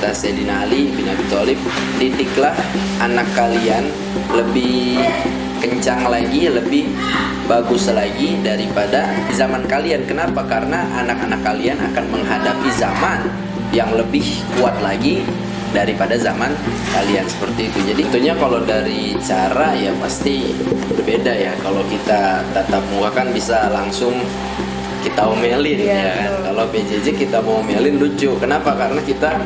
kata Sayyidina Ali bin Abi Thalib, didiklah anak kalian lebih kencang lagi, lebih bagus lagi daripada zaman kalian. Kenapa? Karena anak-anak kalian akan menghadapi zaman yang lebih kuat lagi daripada zaman kalian, seperti itu. Jadi tentunya kalau dari cara ya pasti berbeda ya. Kalau kita tatap muka kan bisa langsung kita omelin ya kan. Kalau PJJ kita mau omelin lucu. Kenapa? Karena kita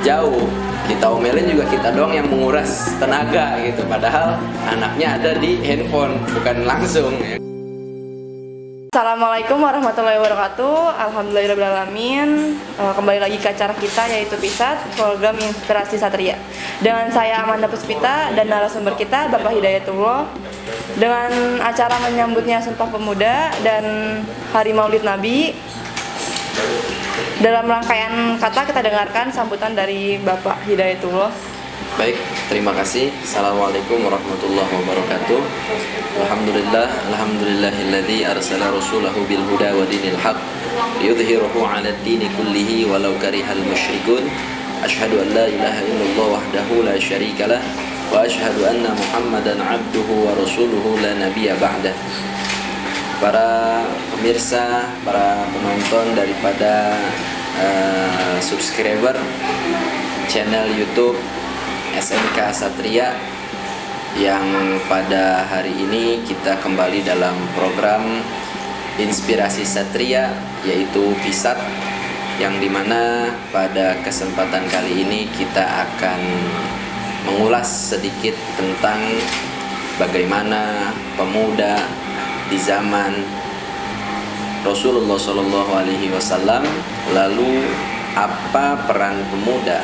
jauh. Kita omelin juga kita doang yang menguras tenaga gitu. Padahal anaknya ada di handphone, bukan langsung ya. Assalamualaikum warahmatullahi wabarakatuh. Alhamdulillahirrahmanirrahim. Kembali lagi ke acara kita, yaitu PISAT, program Inspirasi Satria. Dengan saya Amanda Puspita dan narasumber kita Bapak Hidayatullah. Dengan acara menyambutnya Sumpah Pemuda dan Hari Maulid Nabi. Dalam rangkaian kata kita dengarkan sambutan dari Bapak Hidayatullah. Baik, terima kasih. Assalamualaikum warahmatullahi wabarakatuh. Alhamdulillahilladzi arsala rasulahu bil huda wa dinil haq liyudhhirahu 'ala ad-dini kullihi walau karihal musyrikun. Asyhadu an la ilaha illallah wahdahu la syarikalah wa asyhadu anna Muhammadan 'abduhu wa rasuluhu la nabiyya ba'dah. Para pemirsa, para penonton daripada subscriber channel YouTube SMK Satria, yang pada hari ini kita kembali dalam program Inspirasi Satria, yaitu PISAT, yang dimana pada kesempatan kali ini kita akan mengulas sedikit tentang bagaimana pemuda di zaman Rasulullah SAW, lalu apa peran pemuda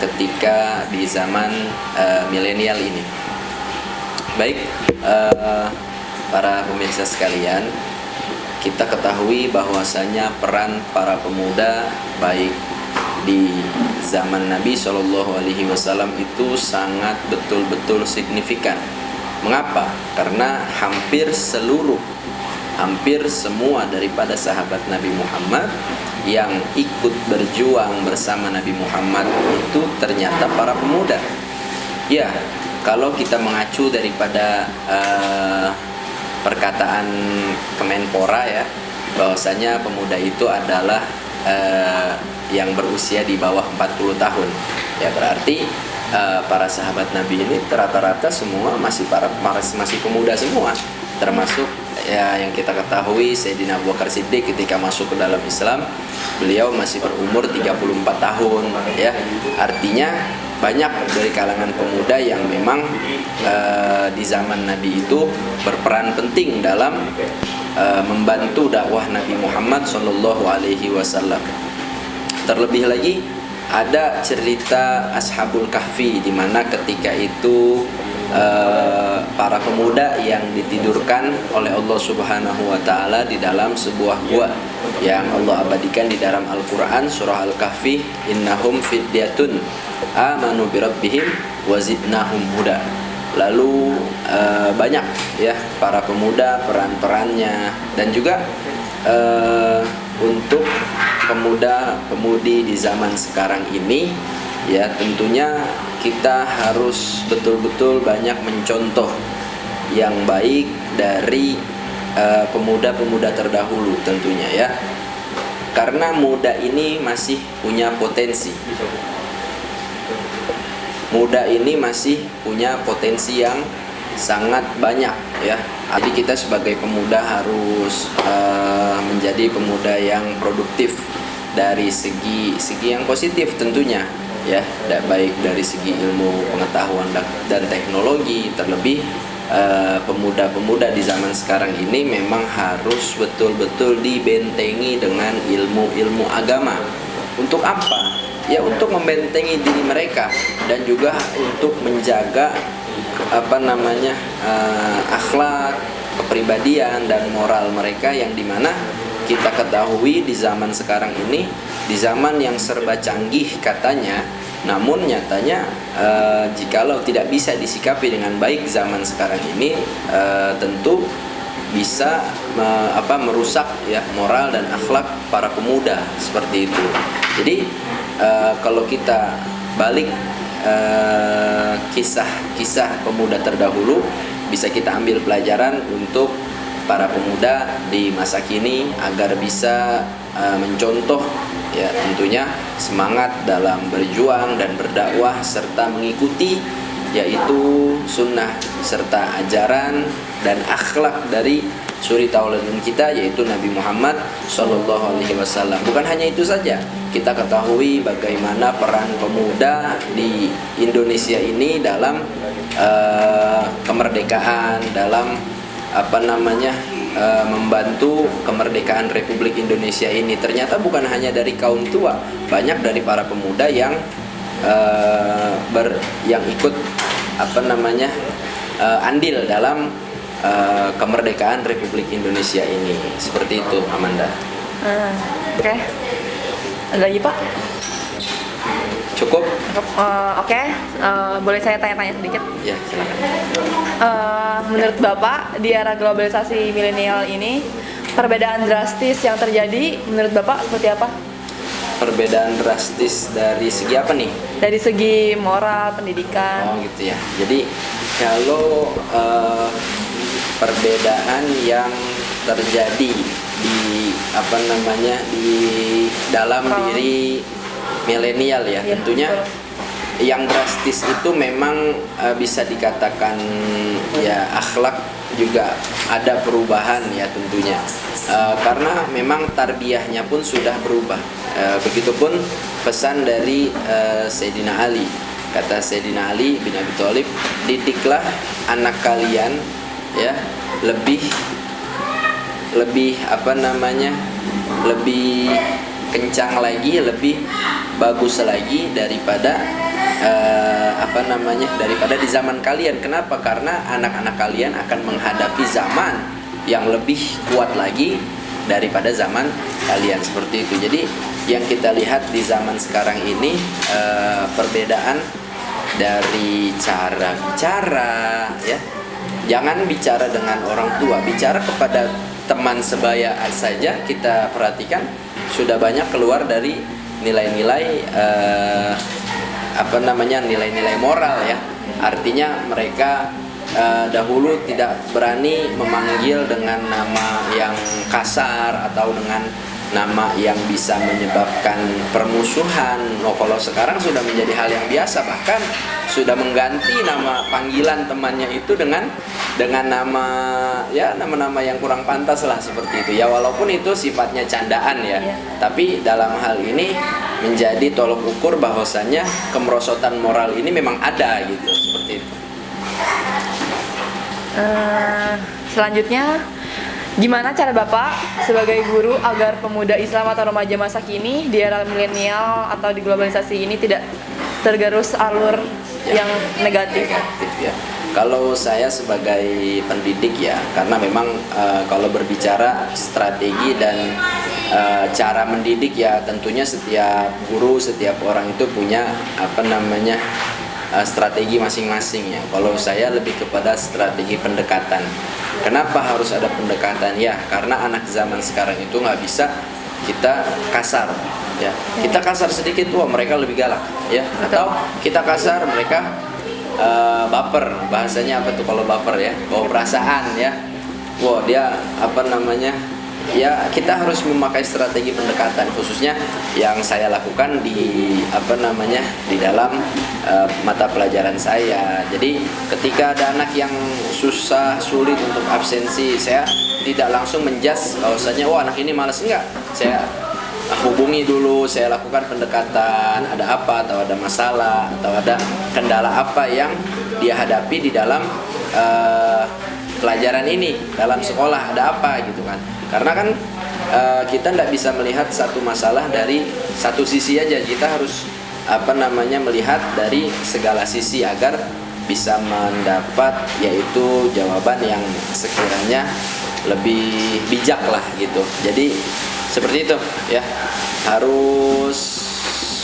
ketika di zaman milenial ini. Baik, para pemirsa sekalian, kita ketahui bahwasanya peran para pemuda baik di zaman Nabi SAW itu sangat betul-betul signifikan. Mengapa? Karena hampir semua daripada sahabat Nabi Muhammad yang ikut berjuang bersama Nabi Muhammad itu ternyata para pemuda. Ya, kalau kita mengacu daripada perkataan Kemenpora ya, bahwasanya pemuda itu adalah yang berusia di bawah 40 tahun. Ya, berarti para sahabat Nabi ini rata-rata semua masih pemuda semua, termasuk ya yang kita ketahui Sayyidina Abu Bakar Siddiq ketika masuk ke dalam Islam, beliau masih berumur 34 tahun ya. Artinya banyak dari kalangan pemuda yang memang di zaman Nabi itu berperan penting dalam membantu dakwah Nabi Muhammad SAW. Terlebih lagi ada cerita Ashabul Kahfi, di mana ketika itu para pemuda yang ditidurkan oleh Allah Subhanahu wa taala di dalam sebuah gua yang Allah abadikan di dalam Al-Qur'an, surah Al-Kahfi, innahum fidyatun amanu birabbihim wa zidnahum huda. Lalu banyak ya para pemuda peran-perannya, dan juga untuk pemuda-pemudi di zaman sekarang ini ya, tentunya kita harus betul-betul banyak mencontoh yang baik dari pemuda-pemuda terdahulu tentunya ya, karena muda ini masih punya potensi. Muda ini masih punya potensi yang sangat banyak ya. Jadi kita sebagai pemuda harus menjadi pemuda yang produktif dari segi yang positif tentunya ya, baik dari segi ilmu pengetahuan dan teknologi. Terlebih pemuda-pemuda di zaman sekarang ini memang harus betul-betul dibentengi dengan ilmu-ilmu agama. Untuk apa? Ya untuk membentengi diri mereka dan juga untuk menjaga akhlak, kepribadian dan moral mereka, yang dimana kita ketahui di zaman sekarang ini, di zaman yang serba canggih katanya, namun nyatanya jikalau tidak bisa disikapi dengan baik zaman sekarang ini, tentu bisa merusak ya moral dan akhlak para pemuda seperti itu. Jadi kalau kita balik kisah-kisah pemuda terdahulu, bisa kita ambil pelajaran untuk para pemuda di masa kini agar bisa mencontoh ya tentunya semangat dalam berjuang dan berdakwah serta mengikuti yaitu sunnah serta ajaran dan akhlak dari suri tauladan kita yaitu Nabi Muhammad Shallallahu Alaihi Wasallam. Bukan hanya itu saja, kita ketahui bagaimana peran pemuda di Indonesia ini dalam kemerdekaan, dalam membantu kemerdekaan Republik Indonesia ini. Ternyata bukan hanya dari kaum tua, banyak dari para pemuda yang ikut andil dalam kemerdekaan Republik Indonesia ini. Seperti itu, Amanda. Oke. Ada lagi, Pak? Cukup? Oke. Boleh saya tanya-tanya sedikit? Ya, silakan. Menurut Bapak, di era globalisasi milenial ini, perbedaan drastis yang terjadi menurut Bapak seperti apa? Perbedaan drastis dari segi apa nih? Dari segi moral, pendidikan. Oh gitu ya. Jadi kalau perbedaan yang terjadi di di dalam diri milenial ya, tentunya betul. Yang drastis itu memang bisa dikatakan ya akhlak juga ada perubahan ya tentunya, karena memang tarbiyahnya pun sudah berubah. Begitupun pesan dari Sayyidina Ali, kata Sayyidina Ali bin Abi Thalib, didiklah anak kalian ya lebih lebih kencang lagi, lebih bagus lagi daripada daripada di zaman kalian. Kenapa? Karena anak-anak kalian akan menghadapi zaman yang lebih kuat lagi daripada zaman kalian, seperti itu. Jadi yang kita lihat di zaman sekarang ini perbedaan dari cara bicara ya. Jangan bicara dengan orang tua, bicara kepada teman sebaya saja kita perhatikan sudah banyak keluar dari nilai-nilai nilai-nilai moral ya. Artinya mereka dahulu tidak berani memanggil dengan nama yang kasar atau dengan nama yang bisa menyebabkan permusuhan. Kalau sekarang sudah menjadi hal yang biasa, bahkan sudah mengganti nama panggilan temannya itu dengan nama-nama yang kurang pantas lah, seperti itu ya. Walaupun itu sifatnya candaan ya, tapi dalam hal ini menjadi tolok ukur bahwasannya kemerosotan moral ini memang ada gitu, seperti itu. Selanjutnya, gimana cara Bapak sebagai guru agar pemuda Islam atau remaja masa kini di era milenial atau di globalisasi ini tidak tergerus alur yang negatif ya. Kalau saya sebagai pendidik ya, karena memang kalau berbicara strategi dan cara mendidik ya, tentunya setiap guru, setiap orang itu punya strategi masing-masing ya. Kalau saya lebih kepada strategi pendekatan. Kenapa harus ada pendekatan ya? Karena anak zaman sekarang itu nggak bisa kita kasar ya. Kita kasar sedikit, wah mereka lebih galak ya. Atau kita kasar, mereka baper. Bahasanya apa tuh kalau baper ya? Bawa perasaan ya. Wah dia ya kita harus memakai strategi pendekatan, khususnya yang saya lakukan di di dalam mata pelajaran saya. Jadi ketika ada anak yang sulit untuk absensi, saya tidak langsung menjudge bahwasanya wah anak ini malas, enggak. Saya hubungi dulu, saya lakukan pendekatan, ada apa atau ada masalah atau ada kendala apa yang dia hadapi di dalam pelajaran ini, dalam sekolah ada apa gitu kan. Karena kan kita tidak bisa melihat satu masalah dari satu sisi aja, kita harus melihat dari segala sisi agar bisa mendapat yaitu jawaban yang sekiranya lebih bijak lah gitu. Jadi seperti itu ya, harus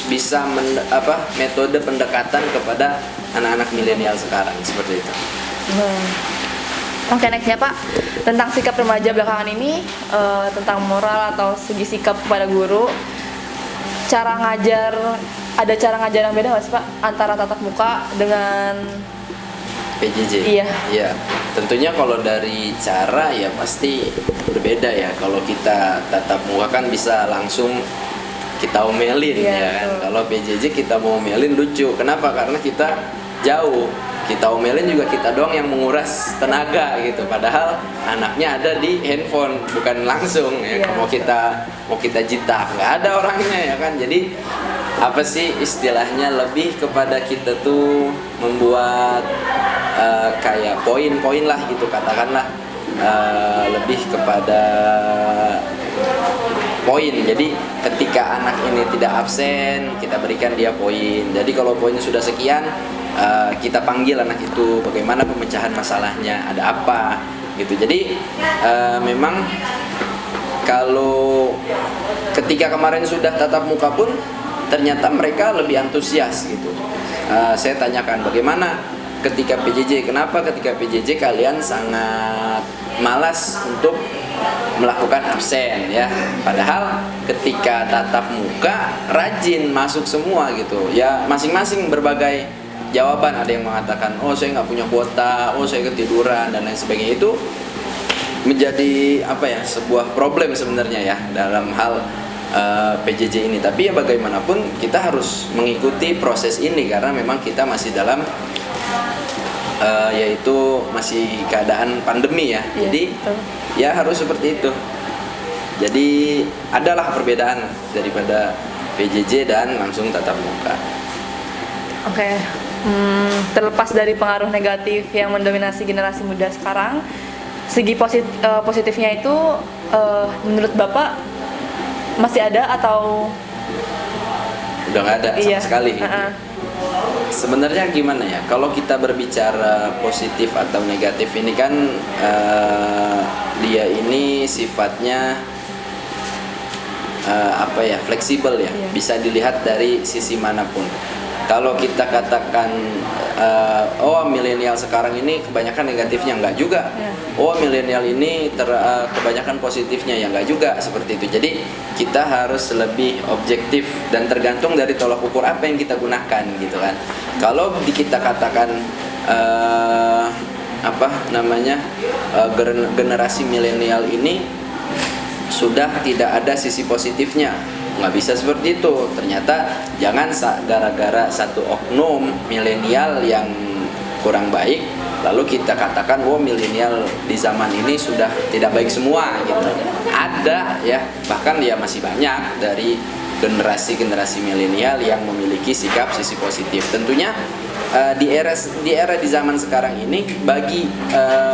bisa metode pendekatan kepada anak-anak milenial sekarang, seperti itu. Oke, nextnya Pak, tentang sikap remaja belakangan ini, tentang moral atau segi sikap kepada guru. cara ngajar, ada cara ngajar yang beda nggak sih Pak antara tatap muka dengan PJJ? Iya. Iya. Tentunya kalau dari cara ya pasti berbeda ya. Kalau kita tatap muka kan bisa langsung kita omelin Iya, ya kan. betul. Kalau PJJ kita mau omelin lucu. Kenapa? Karena kita jauh. Kita omelin juga kita doang yang menguras tenaga gitu. Padahal anaknya ada di handphone, bukan langsung ya. Iya, Mau kita jitak, nggak ada orangnya ya kan. Jadi apa sih istilahnya, lebih kepada kita tuh membuat kayak poin-poin lah gitu, katakanlah lebih kepada poin. Jadi ketika anak ini tidak absen, kita berikan dia poin. Jadi kalau poinnya sudah sekian, kita panggil anak itu, bagaimana pemecahan masalahnya, ada apa gitu. Jadi memang kalau ketika kemarin sudah tatap muka pun ternyata mereka lebih antusias gitu. Saya tanyakan bagaimana ketika PJJ, kenapa ketika PJJ kalian sangat malas untuk melakukan absen ya, padahal ketika tatap muka rajin masuk semua gitu ya. Masing-masing berbagai jawaban, ada yang mengatakan oh saya nggak punya kuota, oh saya ketiduran dan lain sebagainya. Itu menjadi apa ya, sebuah problem sebenarnya ya dalam hal PJJ ini. Tapi ya bagaimanapun kita harus mengikuti proses ini karena memang kita masih dalam yaitu masih keadaan pandemi ya. Iya, Jadi betul. ya harus seperti itu. Jadi adalah perbedaan daripada PJJ dan langsung tatap muka. Oke. Terlepas dari pengaruh negatif yang mendominasi generasi muda sekarang, segi positifnya itu menurut Bapak masih ada atau Udah nggak ada sama sekali. Sebenarnya gimana ya, kalau kita berbicara positif atau negatif ini kan dia ini sifatnya apa ya, fleksibel ya. Iya. Bisa dilihat dari sisi manapun. Kalau kita katakan oh milenial sekarang ini kebanyakan negatifnya, enggak juga. Iya. Oh milenial ini kebanyakan positifnya, ya enggak juga seperti itu. Jadi kita harus lebih objektif dan tergantung dari tolak ukur apa yang kita gunakan gitu kan. Kalau kita katakan apa namanya generasi milenial ini sudah tidak ada sisi positifnya, nggak bisa seperti itu. Ternyata jangan gara-gara satu oknum milenial yang kurang baik lalu kita katakan oh milenial di zaman ini sudah tidak baik semua gitu. Ada ya, bahkan dia masih banyak dari generasi milenial yang memiliki sikap sisi positif. Tentunya di era di zaman sekarang ini bagi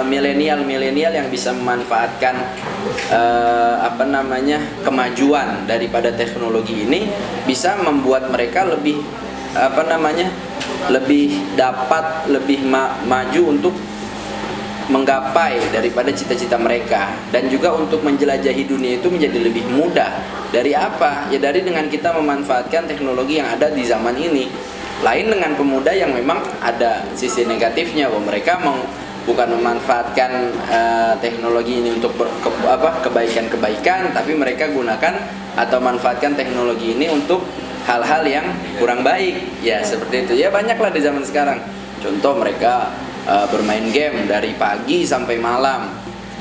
milenial yang bisa memanfaatkan apa namanya kemajuan daripada teknologi ini, bisa membuat mereka lebih apa namanya lebih dapat lebih maju untuk menggapai daripada cita-cita mereka, dan juga untuk menjelajahi dunia itu menjadi lebih mudah. Dari apa? Ya dari dengan kita memanfaatkan teknologi yang ada di zaman ini. Lain dengan pemuda yang memang ada sisi negatifnya, bahwa mereka bukan memanfaatkan teknologi ini untuk kebaikan-kebaikan, tapi mereka gunakan atau manfaatkan teknologi ini untuk hal-hal yang kurang baik. Ya seperti itu. Ya banyaklah di zaman sekarang. Contoh mereka bermain game dari pagi sampai malam.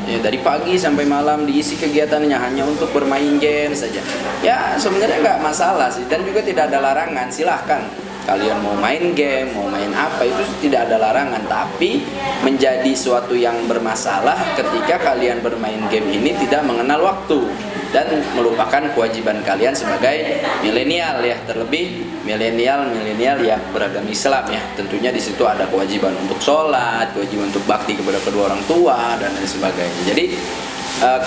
Ya, dari pagi sampai malam diisi kegiatannya hanya untuk bermain game saja. Ya sebenarnya nggak masalah sih, dan juga tidak ada larangan. Silahkan kalian mau main game, mau main apa, itu tidak ada larangan. Tapi menjadi suatu yang bermasalah ketika kalian bermain game ini tidak mengenal waktu dan melupakan kewajiban kalian sebagai milenial ya, terlebih milenial yang beragama Islam ya. Tentunya di situ ada kewajiban untuk sholat, kewajiban untuk bakti kepada kedua orang tua dan lain sebagainya. Jadi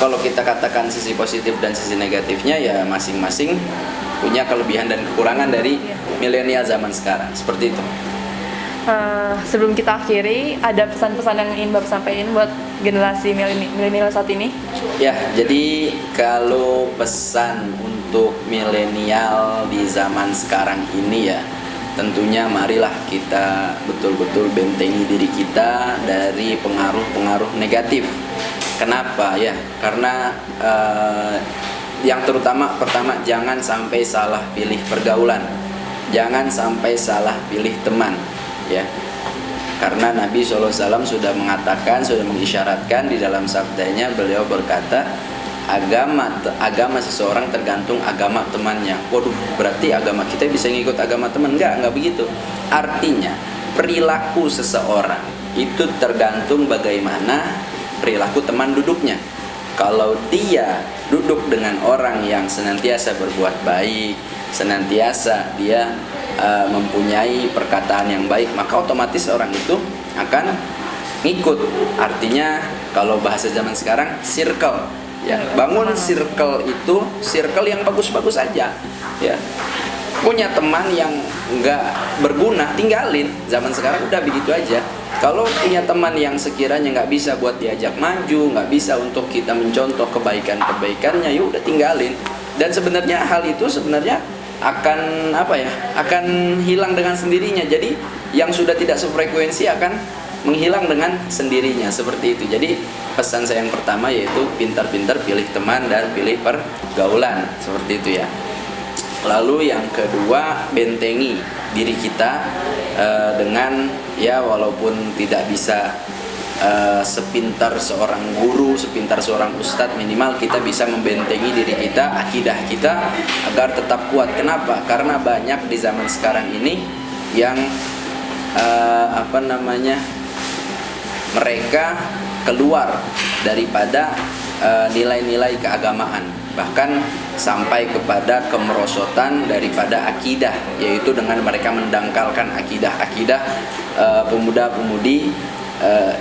kalau kita katakan sisi positif dan sisi negatifnya, ya masing-masing punya kelebihan dan kekurangan dari milenial zaman sekarang, seperti itu. Sebelum kita akhiri, ada pesan-pesan yang ingin Bapak sampaikan buat generasi milenial saat ini? Ya, jadi kalau pesan untuk milenial di zaman sekarang ini ya, tentunya marilah kita betul-betul bentengi diri kita dari pengaruh-pengaruh negatif. Kenapa ya? Karena yang pertama jangan sampai salah pilih pergaulan, jangan sampai salah pilih teman, ya. Karena Nabi SAW sudah mengatakan, sudah mengisyaratkan di dalam sabdanya, beliau berkata, agama seseorang tergantung agama temannya. Waduh, berarti agama kita bisa ngikut agama teman? Enggak begitu. Artinya perilaku seseorang itu tergantung bagaimana perilaku teman duduknya. Kalau dia duduk dengan orang yang senantiasa berbuat baik, senantiasa dia mempunyai perkataan yang baik, maka otomatis orang itu akan ngikut. Artinya kalau bahasa zaman sekarang, circle, ya, bangun circle itu circle yang bagus-bagus aja, ya. Punya teman yang nggak berguna, tinggalin. Zaman sekarang udah begitu aja. Kalau punya teman yang sekiranya nggak bisa buat diajak maju, nggak bisa untuk kita mencontoh kebaikannya, ya udah tinggalin. Dan sebenarnya hal itu sebenarnya akan akan hilang dengan sendirinya. Jadi yang sudah tidak sefrekuensi akan menghilang dengan sendirinya, seperti itu. Jadi pesan saya yang pertama yaitu pintar-pintar pilih teman dan pilih pergaulan, seperti itu ya. Lalu yang kedua, bentengi diri kita dengan, ya, walaupun tidak bisa sepintar seorang guru, sepintar seorang ustadz, minimal kita bisa membentengi diri kita, akidah kita agar tetap kuat. Kenapa? Karena banyak di zaman sekarang ini yang mereka keluar daripada nilai-nilai keagamaan, bahkan sampai kepada kemerosotan daripada akidah, yaitu dengan mereka mendangkalkan akidah pemuda-pemudi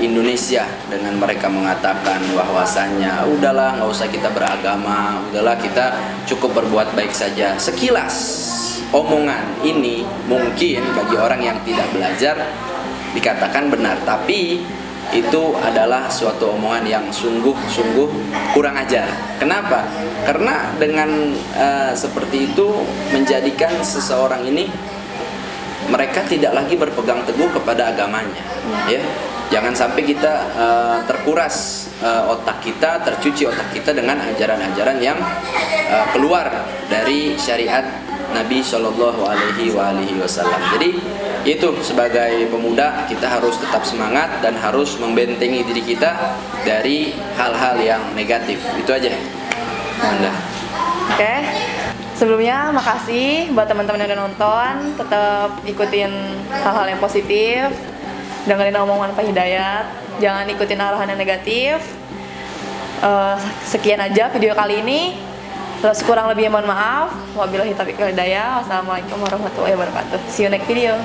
Indonesia dengan mereka mengatakan bahwasanya udahlah, nggak usah kita beragama, udahlah kita cukup berbuat baik saja. Sekilas omongan ini mungkin bagi orang yang tidak belajar dikatakan benar, tapi itu adalah suatu omongan yang sungguh-sungguh kurang ajar. Kenapa? Karena dengan seperti itu menjadikan seseorang ini mereka tidak lagi berpegang teguh kepada agamanya, ya. Jangan sampai kita terkuras otak kita, tercuci otak kita dengan ajaran-ajaran yang keluar dari syariat Nabi Shallallahu Alaihi Wasallam. Jadi itu, sebagai pemuda kita harus tetap semangat dan harus membentengi diri kita dari hal-hal yang negatif. Itu aja, Anda. Oke. Sebelumnya makasih buat teman-teman yang udah nonton. Tetap ikutin hal-hal yang positif, dengerin omongan Pak Hidayat, jangan ikutin arahan yang negatif. Sekian aja video kali ini. Terus kurang lebih mohon maaf. Wabillahi taufiq wal hidayah. Wassalamualaikum warahmatullahi wabarakatuh. See you next video.